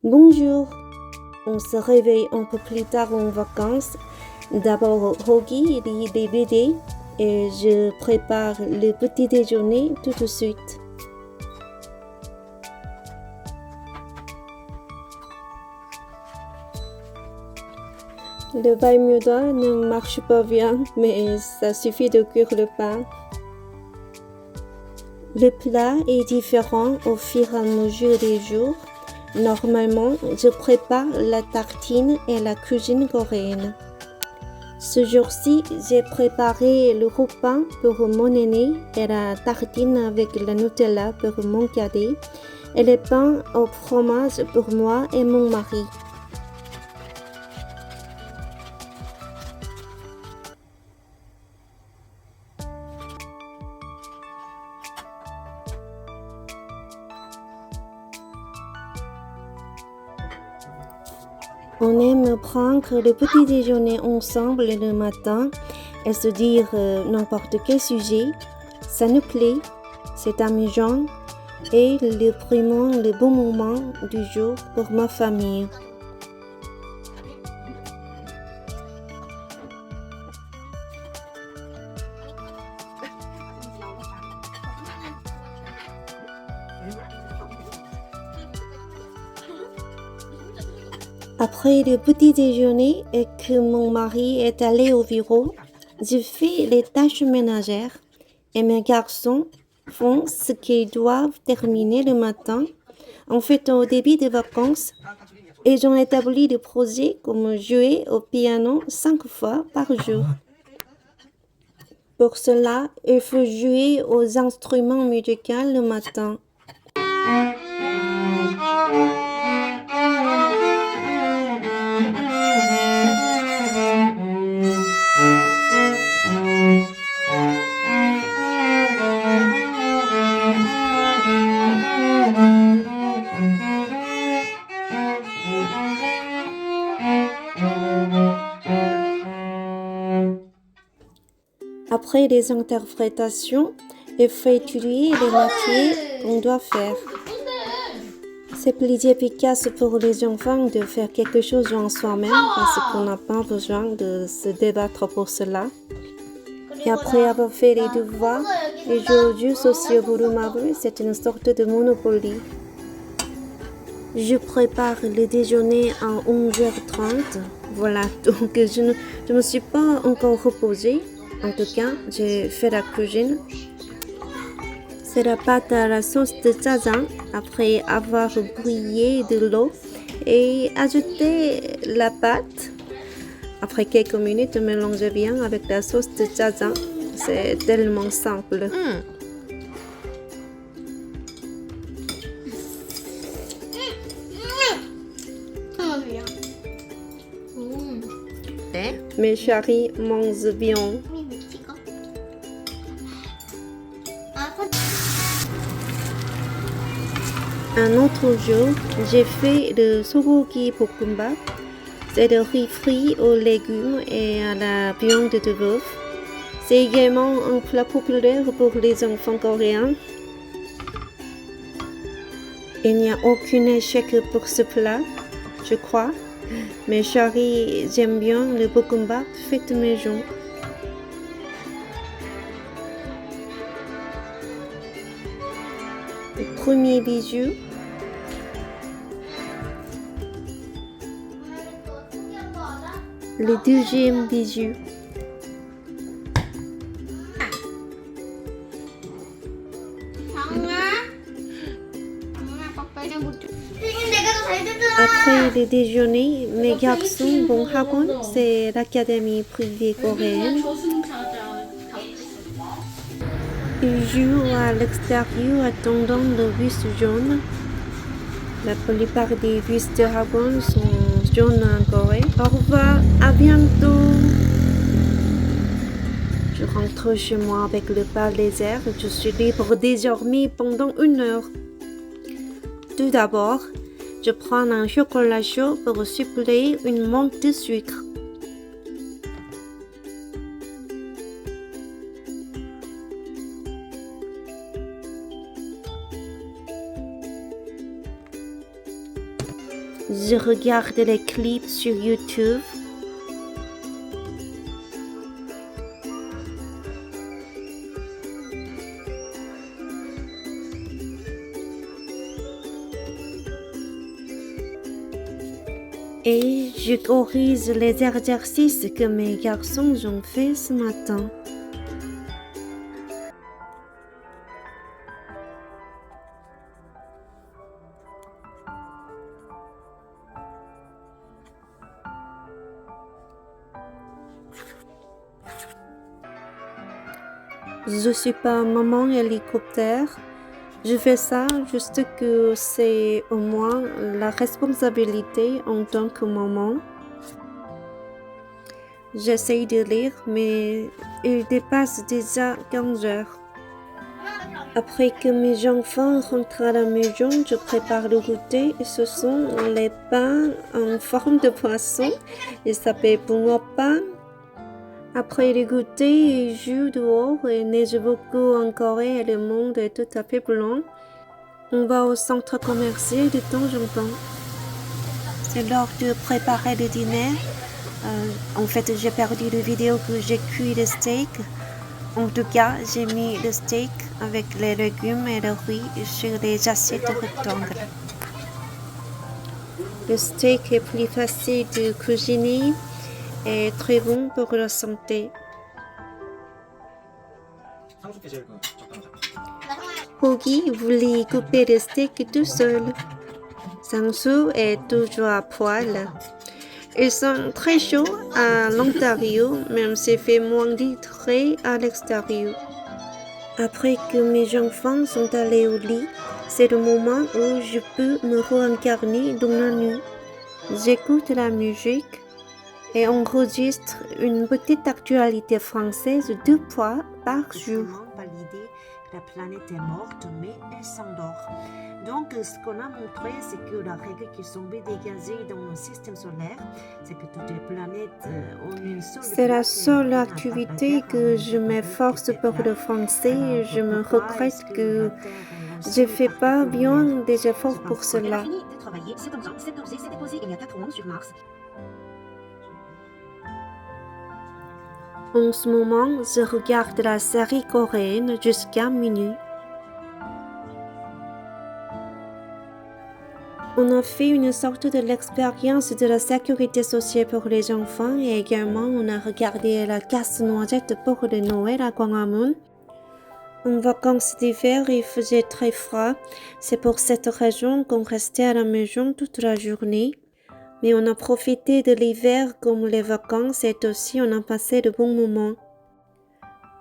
Bonjour, on se réveille un peu plus tard en vacances. D'abord, Rogi lit des BD et je prépare le petit déjeuner tout de suite. Le Bermuda ne marche pas bien, mais ça suffit de cuire le pain. Le plat est différent au fur et à mesure des jours. Normalement, je prépare la tartine et la cuisine coréenne. Ce jour-ci, j'ai préparé le repas pour mon aîné et la tartine avec la Nutella pour mon cadet et le pain au fromage pour moi et mon mari. On aime prendre le petit déjeuner ensemble le matin et se dire n'importe quel sujet. Ça nous plaît, c'est amusant et vraiment le bon moment du jour pour ma famille. Après le petit déjeuner et que mon mari est allé au bureau, je fais les tâches ménagères et mes garçons font ce qu'ils doivent terminer le matin. En fait, au début des vacances, ils ont établi des projets comme jouer au piano 5 fois par jour. Pour cela, il faut jouer aux instruments musicaux le matin. Après les interprétations, il faut étudier les métiers qu'on doit faire. C'est plus efficace pour les enfants de faire quelque chose en soi-même parce qu'on n'a pas besoin de se débattre pour cela. Et après avoir fait les devoirs, les jeux aux jeux sociaux volumables, c'est une sorte de Monopoly. Je prépare le déjeuner à 11h30. Voilà, donc je ne me suis pas encore reposée. En tout cas, j'ai fait la cuisine. C'est la pâte à la sauce de jajang après avoir brouillé de l'eau et ajouté la pâte. Après quelques minutes, mélangez bien avec la sauce de jajang. C'est tellement simple. Mes chéris mangent bien. Un autre jour, j'ai fait le sogogi bokkeumbap. C'est le riz frit aux légumes et à la viande de bœuf. C'est également un plat populaire pour les enfants coréens. Il n'y a aucun échec pour ce plat, je crois. Mes chéris j'aime bien le bokkeumbap fait maison. Le premier bijou. Le deuxième bijou. Après le déjeuner, mes garçons vont à Hagwon, c'est l'académie privée coréenne. Ils jouent à l'extérieur attendant le bus jaune. La plupart des bus de Hagwon sont jaunes en Corée. Au revoir, à bientôt. Je rentre chez moi avec le pas léger. Je suis libre désormais pendant 1 heure. Tout d'abord, je prends un chocolat chaud pour suppléer une manque de sucre. Je regarde les clips sur YouTube. Et je corrige les exercices que mes garçons ont fait ce matin. Je suis pas maman hélicoptère. Je fais ça juste que c'est au moins la responsabilité en tant que maman. J'essaye de lire, mais il dépasse déjà 15 heures. Après que mes enfants rentrent à la maison, je prépare le goûter. Ce sont les pains en forme de poisson. Ils s'appellent bunga pain. Après le goûter, il joue dehors et neige beaucoup en Corée et le monde est tout à fait blanc. On va au centre commercial de temps en temps. C'est l'heure de préparer le dîner. En fait, j'ai perdu la vidéo que j'ai cuit le steak. En tout cas, j'ai mis le steak avec les légumes et le riz sur les assiettes rectangles. Le steak est plus facile de cuisiner et très bon pour la santé. Hogi voulait couper le steak tout seul. Sangsu est toujours à poil. Ils sont très chauds à l'intérieur, même s'il fait moins litré à l'extérieur. Après que mes enfants sont allés au lit, c'est le moment où je peux me réincarner dans la nuit. J'écoute la musique et enregistre une petite actualité française 2 fois par jour. Validé que la planète est morte, mais elle s'endort. Donc, ce qu'on a montré, c'est que la règle qui semblait dégagée dans le système solaire, c'est que toutes les planètes ont une seule... C'est la seule activité que je m'efforce pour le français. Je me regrette que je ne fais pas bien des efforts pour cela. En ce moment, je regarde la série coréenne jusqu'à minuit. On a fait une sorte de l'expérience de la sécurité sociale pour les enfants et également on a regardé la casse-noisette pour le Noël à Gwanghwamun. En vacances d'hiver, il faisait très froid. C'est pour cette raison qu'on restait à la maison toute la journée. Mais on a profité de l'hiver comme les vacances et aussi on a passé de bons moments.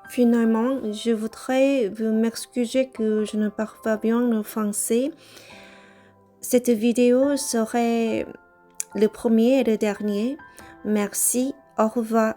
Finalement, je voudrais vous m'excuser que je ne parle pas bien le français. Cette vidéo serait le premier et le dernier. Merci, au revoir.